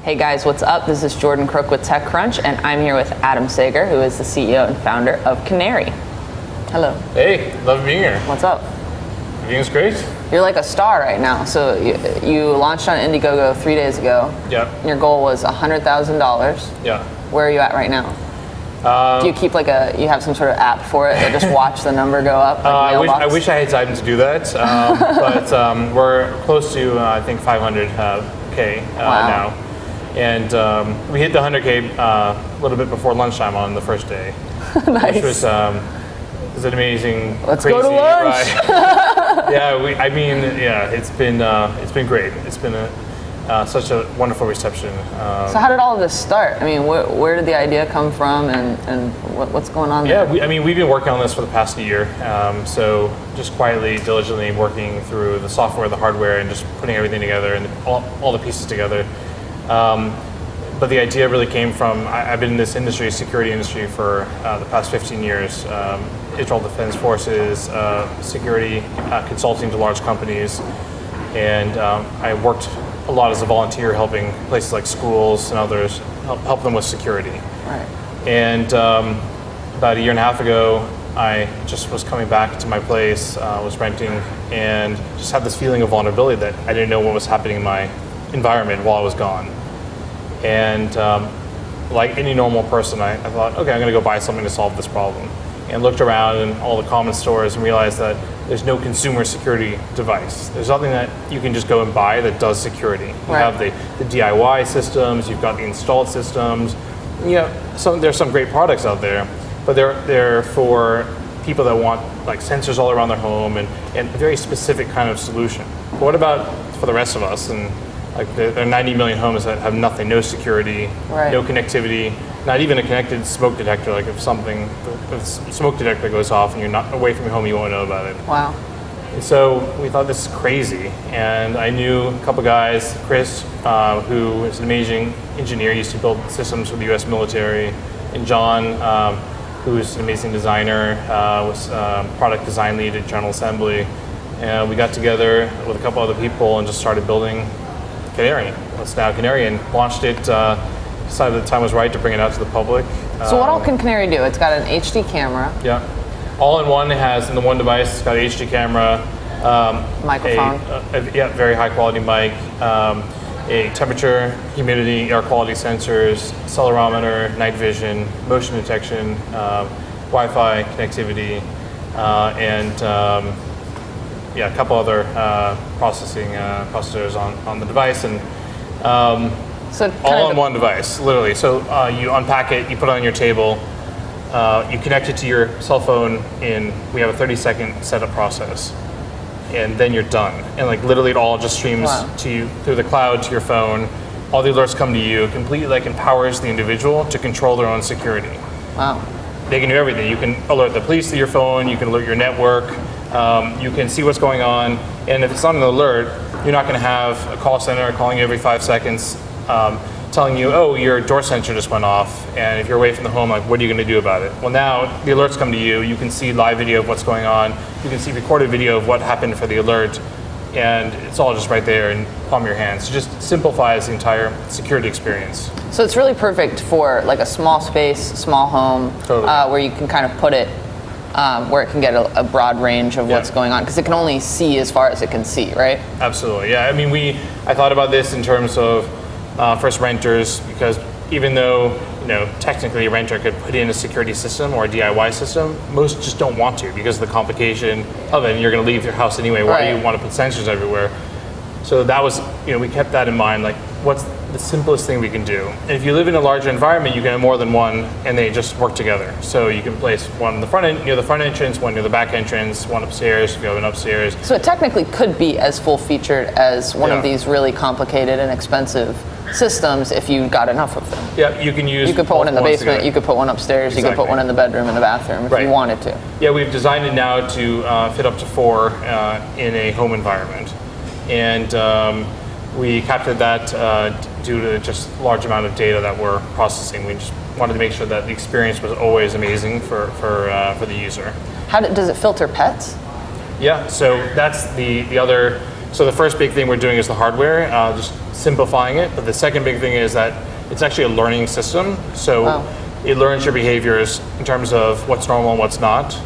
Hey guys, what's up? This is Jordan Crook with TechCrunch, and I'm here with Adam Sager, who is the CEO and founder of Canary. Hello. Hey, love being here. What's up? Everything's great. You're like a star right now. So you launched on Indiegogo 3 days ago. Yeah. Your goal was $100,000. Yeah. Where are you at right now? Do you keep you have some sort of app for it that just watch the number go up? I wish I had time to do that, but we're close to, I think, 500K now. And we hit the 100K a little bit before lunchtime on the first day, Nice. which was an amazing, Let's crazy go to lunch. ride. It's been great. It's been such a wonderful reception. So how did all of this start? I mean, where did the idea come from, and what's going on there? Yeah, we've been working on this for the past year. So just quietly, diligently working through the software, the hardware, and just putting everything together and all the pieces together. But the idea really came from, I've been in this industry, security industry, for the past 15 years. Israel Defense Forces, security consulting to large companies. And I worked a lot as a volunteer helping places like schools and others, help them with security. Right. And about a year and a half ago, I just was coming back to my place, was renting, and just had this feeling of vulnerability that I didn't know what was happening in my environment while I was gone. And like any normal person, I thought, okay, I'm gonna go buy something to solve this problem. And looked around in all the common stores and realized that there's no consumer security device. There's nothing that you can just go and buy that does security. You have the DIY systems, you've got the installed systems. There's some great products out there, but they're for people that want like sensors all around their home and a very specific kind of solution. But what about for the rest of us? And like there are 90 million homes that have nothing, no security, no connectivity, not even a connected smoke detector. Like if smoke detector goes off and you're not away from your home, you won't know about it. Wow. And so we thought this is crazy. And I knew a couple guys, Chris, who is an amazing engineer, used to build systems for the US military, and John, who's an amazing designer, was product design lead at General Assembly. And we got together with a couple other people and just started building Canary. It's now Canary, and launched it. Decided the time was right to bring it out to the public. So what all can Canary do? It's got an HD camera. Yeah, all in one. It has in the one device. It's got an HD camera, microphone. Very high quality mic, a temperature, humidity, air quality sensors, accelerometer, night vision, motion detection, Wi-Fi connectivity, and a couple other processors on the device, and all on one device, literally. So you unpack it, you put it on your table, you connect it to your cell phone, we have a 30-second setup process, and then you're done. And like literally it all just streams to you through the cloud to your phone. All the alerts come to you, completely empowers the individual to control their own security. Wow. They can do everything. You can alert the police through your phone, you can alert your network, you can see what's going on, and if it's not an alert, you're not going to have a call center calling you every 5 seconds, telling you, oh, your door sensor just went off, and if you're away from the home, like, what are you going to do about it? Well, now the alerts come to you. You can see live video of what's going on. You can see recorded video of what happened for the alert, and it's all just right there in the palm of your hands. It just simplifies the entire security experience. So it's really perfect for like a small space, small home, where you can kind of put it where it can get a broad range of what's going on, because it can only see as far as it can see, right? Absolutely, yeah. I mean, I thought about this in terms of first renters, because even though technically a renter could put in a security system or a DIY system, most just don't want to because of the complication of it, and you're going to leave your house anyway. Why do you want to put sensors everywhere? So that was, we kept that in mind, like what's the simplest thing we can do? And if you live in a larger environment, you can have more than one, and they just work together. So you can place one in the front end, near the front entrance, one near the back entrance, one upstairs if you have an upstairs. So it technically could be as full-featured as one of these really complicated and expensive systems if you got enough of them. Yeah, you can use. You could put one in the basement. You could put one upstairs. You could put one in the bedroom and the bathroom if you wanted to. Yeah, we've designed it now to fit up to 4 in a home environment, and we captured that due to just large amount of data that we're processing. We just wanted to make sure that the experience was always amazing for the user. Does it filter pets? Yeah, so that's the other So the first big thing we're doing is the hardware, just simplifying it. But the second big thing is that it's actually a learning system. So it learns your behaviors in terms of what's normal and what's not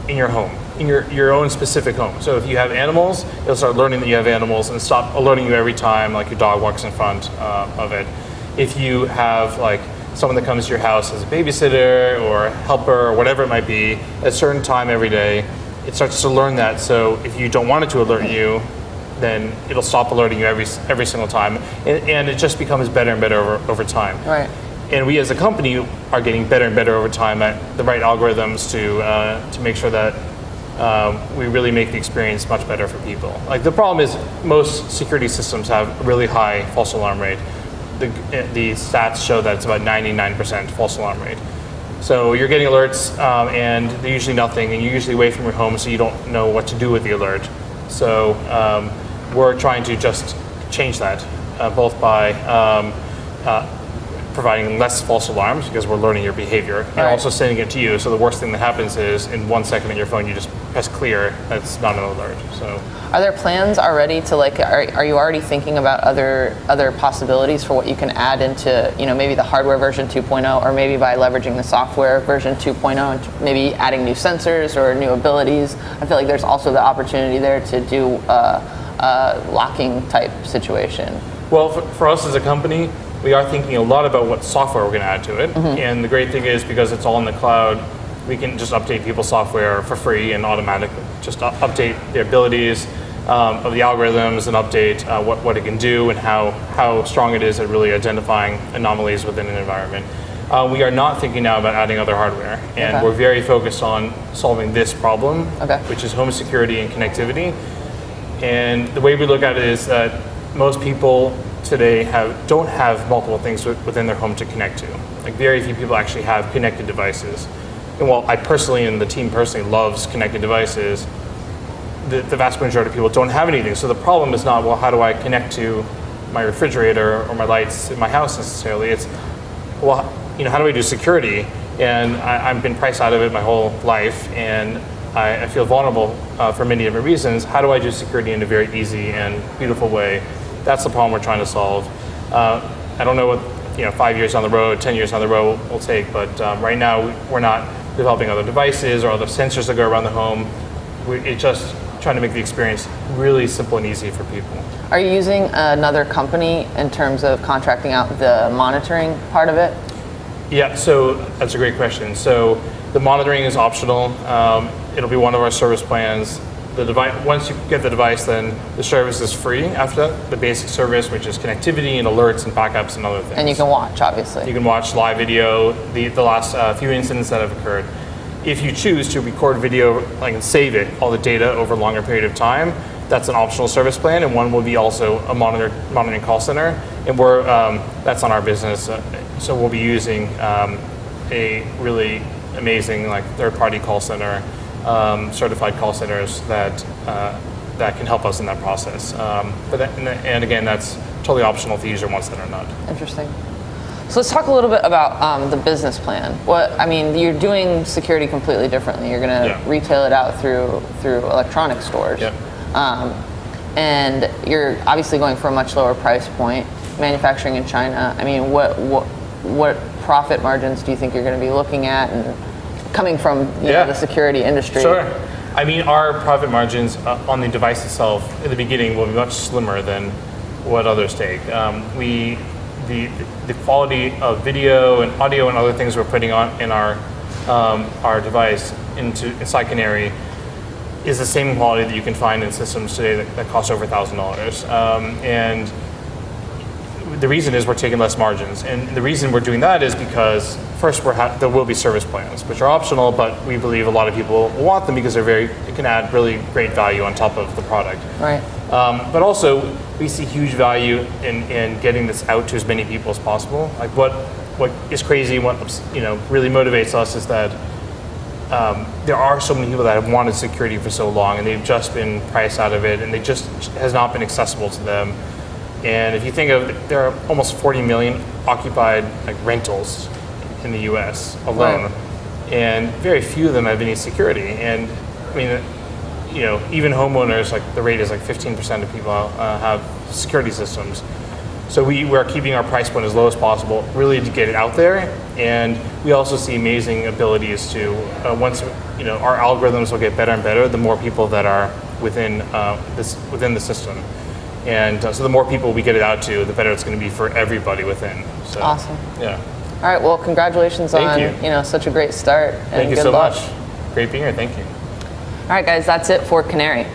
in your home, in your own specific home. So if you have animals, it'll start learning that you have animals and stop alerting you every time like your dog walks in front of it. If you have like someone that comes to your house as a babysitter or a helper or whatever it might be, at a certain time every day, it starts to learn that. So if you don't want it to alert you, then it'll stop alerting you every single time, and it just becomes better and better over time. Right. And we as a company are getting better and better over time at the right algorithms to make sure that we really make the experience much better for people. Like the problem is most security systems have a really high false alarm rate. The stats show that it's about 99% false alarm rate. So you're getting alerts and they're usually nothing, and you're usually away from your home, so you don't know what to do with the alert. So we're trying to just change that, both by providing less false alarms because we're learning your behavior, and also sending it to you. So the worst thing that happens is in 1 second on your phone, you just press clear. That's not an alert. So are there plans already to like? Are you already thinking about other possibilities for what you can add into maybe the hardware version 2.0, or maybe by leveraging the software version 2.0 and maybe adding new sensors or new abilities? I feel like there's also the opportunity there to do a locking type situation. Well, for us as a company, we are thinking a lot about what software we're going to add to it. And the great thing is, because it's all in the cloud, we can just update people's software for free and automatically just update the abilities of the algorithms and update what it can do and how strong it is at really identifying anomalies within an environment. We are not thinking now about adding other hardware, and we're very focused on solving this problem, which is home security and connectivity. And the way we look at it is that most people today don't have multiple things within their home to connect to. Like very few people actually have connected devices. And while I personally and the team personally loves connected devices, the vast majority of people don't have anything. So the problem is not, well, how do I connect to my refrigerator or my lights in my house necessarily? It's, well, how do I do security? And I've been priced out of it my whole life, and I feel vulnerable for many different reasons. How do I do security in a very easy and beautiful way? That's the problem we're trying to solve. I don't know what 5 years down the road, 10 years down the road will take, but right now we're not developing other devices or other sensors that go around the home. It's just trying to make the experience really simple and easy for people. Are you using another company in terms of contracting out the monitoring part of it? Yeah, so that's a great question. So the monitoring is optional. It'll be one of our service plans. The device, once you get the device, then the service is free after that. The basic service, which is connectivity and alerts and backups and other things. And you can watch, obviously. You can watch live video, the last few incidents that have occurred. If you choose to record video and save it, all the data over a longer period of time, that's an optional service plan, and one will be also a monitoring call center. And that's on our business, so we'll be using a really amazing third-party call center, certified call centers that can help us in that process. And again, that's totally optional if you use your one center or not. Interesting. So let's talk a little bit about the business plan. You're doing security completely differently. You're going to retail it out through electronic stores. Yep. And you're obviously going for a much lower price point, manufacturing in China. What profit margins do you think you're going to be looking at, and coming from the security industry? Sure. Our profit margins on the device itself in the beginning will be much slimmer than what others take. The quality of video and audio and other things we're putting on in our device inside Canary is the same quality that you can find in systems today that cost over $1,000. And the reason is we're taking less margins. And the reason we're doing that is because first there will be service plans, which are optional, but we believe a lot of people will want them because it can add really great value on top of the product. Right. But also we see huge value in getting this out to as many people as possible. Like what is crazy, what really motivates us is that there are so many people that have wanted security for so long, and they've just been priced out of it, and it just has not been accessible to them. And if you think of, there are almost 40 million occupied rentals in the U.S. alone, and very few of them have any security. And even homeowners, like the rate is like 15% of people have security systems. So we're keeping our price point as low as possible, really to get it out there. And we also see amazing abilities to, once our algorithms will get better and better, the more people that are within the system. And so the more people we get it out to, the better it's going to be for everybody within. So, awesome. Yeah. All right. Well, congratulations on such a great start. And Thank you good so luck. much. Great being here. Thank you. All right, guys. That's it for Canary.